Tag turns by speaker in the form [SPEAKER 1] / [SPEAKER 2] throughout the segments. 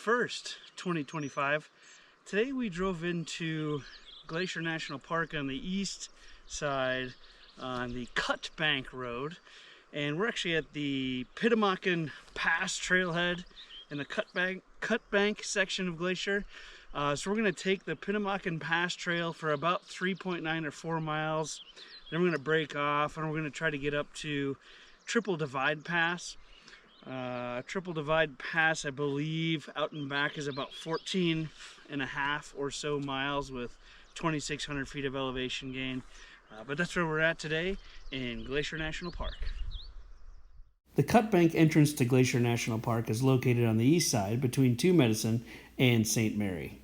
[SPEAKER 1] 1st, 2025. Today we drove into Glacier National Park on the east side on the Cutbank Road, and we're actually at the Pitamakan Pass Trailhead in the Cutbank section of Glacier. So we're going to take the Pitamakan Pass Trail for about 3.9 or 4 miles. Then we're going to break off and we're going to try to get up to Triple Divide Pass. Triple Divide Pass, I believe, out and back is about 14 and a half or so miles with 2,600 feet of elevation gain. But that's where we're at today in Glacier National Park. The Cutbank entrance to Glacier National Park is located on the east side between Two Medicine and St. Mary.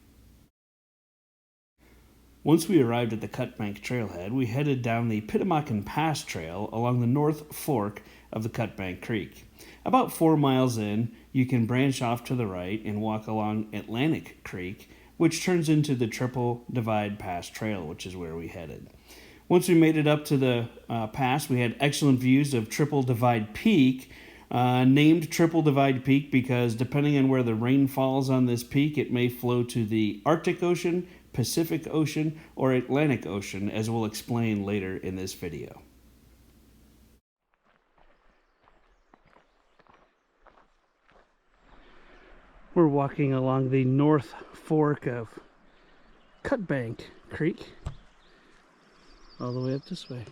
[SPEAKER 1] Once we arrived at the Cutbank Trailhead, we headed down the Pitamakan Pass Trail along the North Fork of the Cutbank Creek. About 4 miles in, you can branch off to the right and walk along Atlantic Creek, which turns into the Triple Divide Pass Trail, which is where we headed. Once we made it up to the pass, we had excellent views of Triple Divide Peak, named Triple Divide Peak because depending on where the rain falls on this peak, it may flow to the Arctic Ocean, Pacific Ocean, or Atlantic Ocean, as we'll explain later in this video. We're walking along the North Fork of Cutbank Creek, all the way up this way.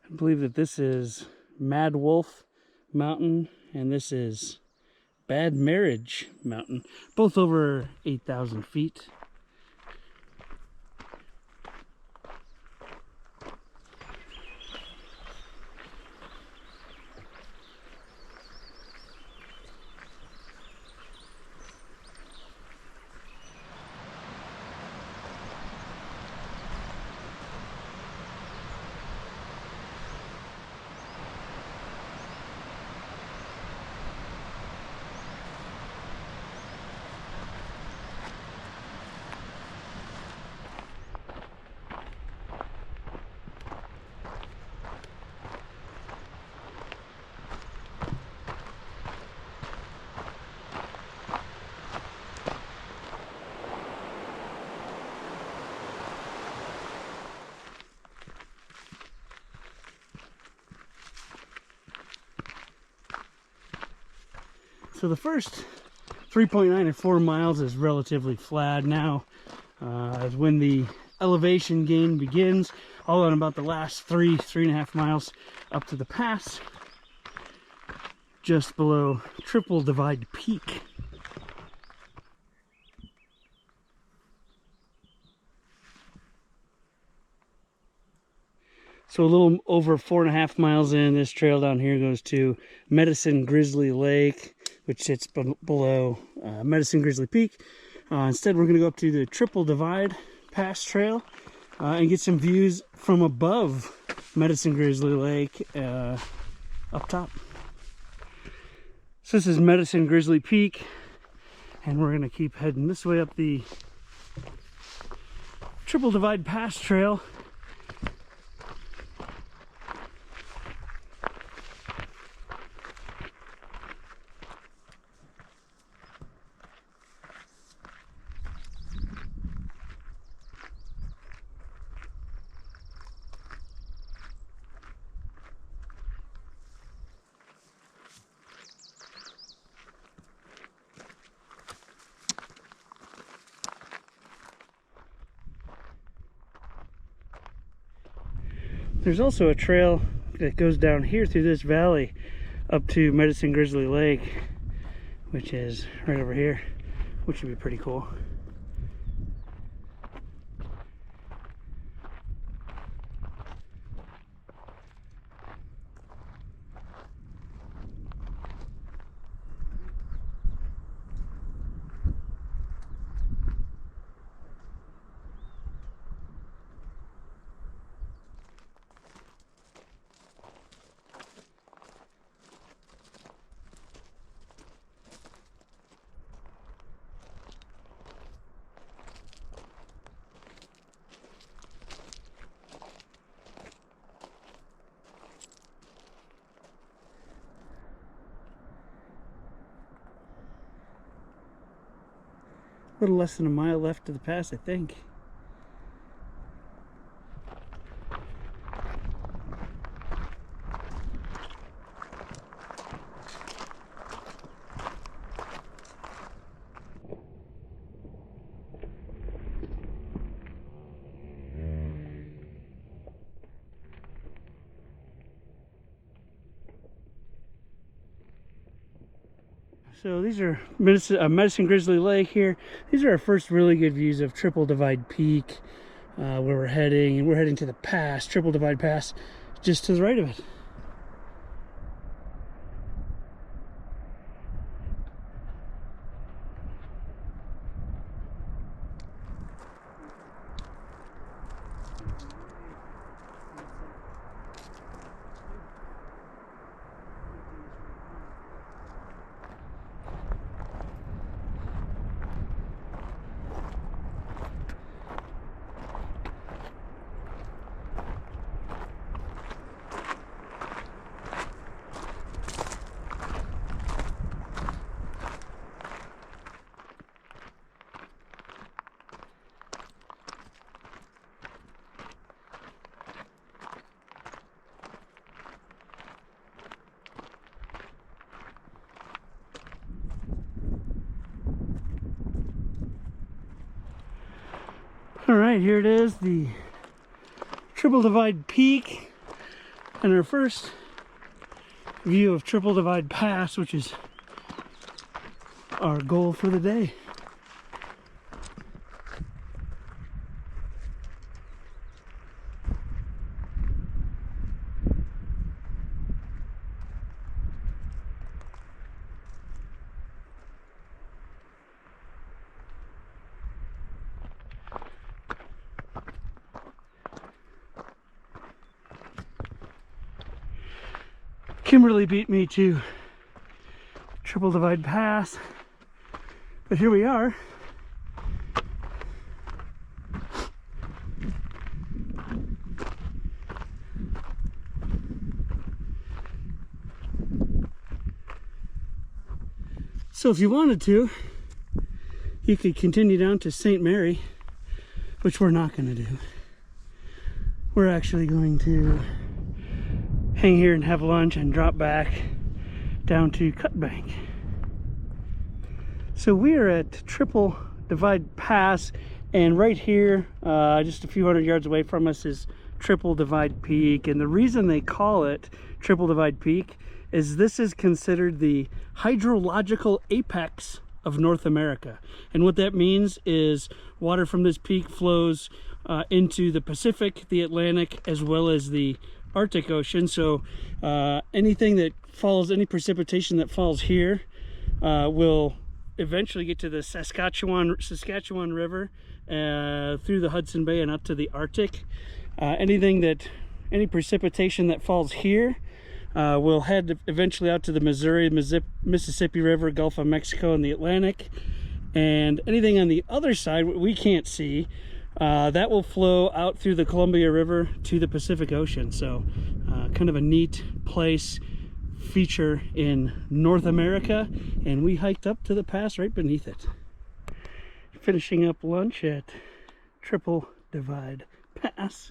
[SPEAKER 1] I believe that this is Mad Wolf Mountain and this is Bad Marriage Mountain, both over 8,000 feet. So the first 3.9 or 4 miles is relatively flat. Now is when the elevation gain begins, all on about the last 3.5 miles up to the pass, just below Triple Divide Peak. So a little over 4.5 miles in, this trail down here goes to Medicine Grizzly Lake, which sits below Medicine Grizzly Peak. Instead, we're going to go up to the Triple Divide Pass Trail and get some views from above Medicine Grizzly Lake up top. So this is Medicine Grizzly Peak, and we're going to keep heading this way up the Triple Divide Pass Trail. There's also a trail that goes down here through this valley up to Medicine Grizzly Lake, which is right over here, which would be pretty cool. little less than a mile left to the pass, I think. So these are Medicine Grizzly Lake here. These are our first really good views of Triple Divide Peak, where we're heading. And we're heading to the pass, Triple Divide Pass, just to the right of it. All right, here it is, the Triple Divide Peak, and our first view of Triple Divide Pass, which is our goal for the day. Kimberly beat me to Triple Divide Pass, but here we are. So if you wanted to, you could continue down to St. Mary, which we're not going to do. We're actually going to hang here and have lunch and drop back down to Cutbank. So we are at Triple Divide Pass, and right here, just a few hundred yards away from us, is Triple Divide Peak. And the reason they call it Triple Divide Peak is this is considered the hydrological apex of North America. And what that means is water from this peak flows into the Pacific, the Atlantic, as well as the Arctic Ocean. So anything that falls, any precipitation that falls here will eventually get to the Saskatchewan River, through the Hudson Bay and up to the Arctic. Any precipitation that falls here will head eventually out to the Missouri, Mississippi River, Gulf of Mexico, and the Atlantic. And anything on the other side we can't see, that will flow out through the Columbia River to the Pacific Ocean. So kind of a neat place, feature in North America, and we hiked up to the pass right beneath it. Finishing up lunch at Triple Divide Pass.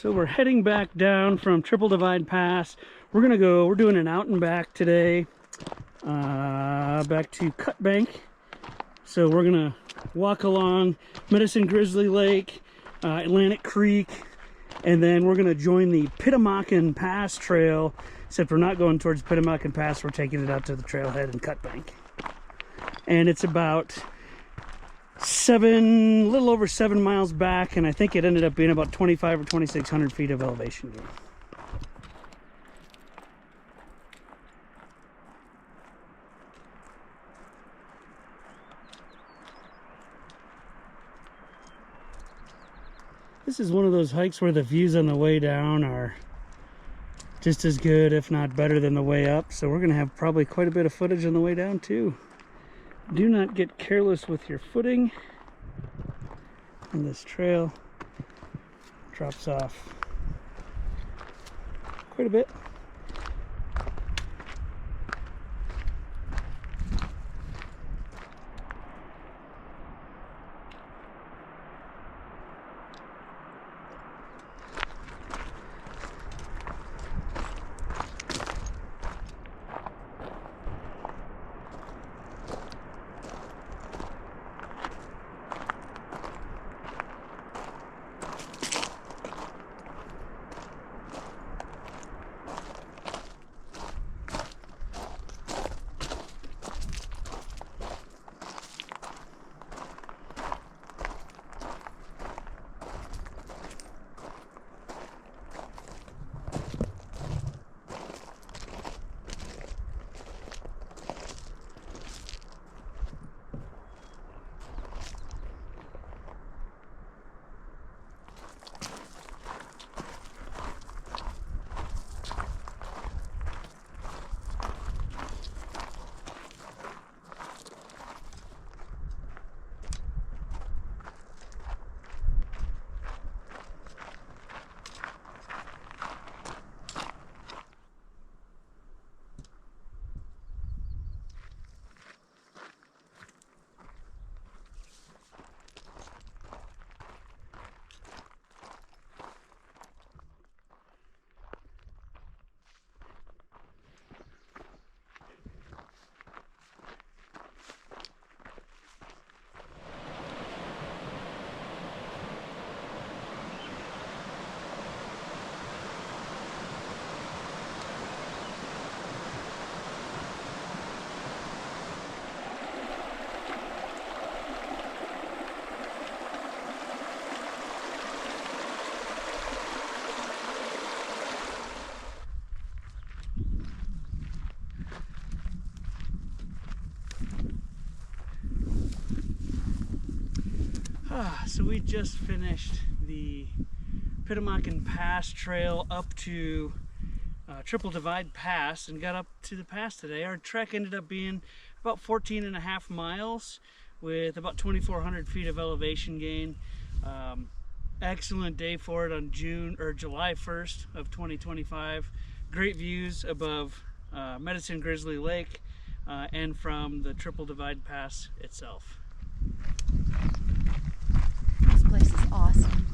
[SPEAKER 1] So we're heading back down from Triple Divide Pass. We're doing an out and back today. back to Cutbank. So we're gonna walk along Medicine Grizzly Lake, Atlantic Creek, and then we're gonna join the Pitamakan Pass Trail, except we're not going towards Pitamakan Pass, we're taking it out to the trailhead in Cutbank. And it's about a little over 7 miles back, and I think it ended up being about 25 or 2,600 feet of elevation gain. This is one of those hikes where the views on the way down are just as good, if not better, than the way up. So we're going to have probably quite a bit of footage on the way down too. Do not get careless with your footing. And this trail drops off quite a bit. So we just finished the Pitamakan Pass Trail up to Triple Divide Pass and got up to the pass today. Our trek ended up being about 14.5 miles with about 2,400 feet of elevation gain. Excellent day for it on July 1st of 2025. Great views above Medicine Grizzly Lake and from the Triple Divide Pass itself.
[SPEAKER 2] This place is awesome.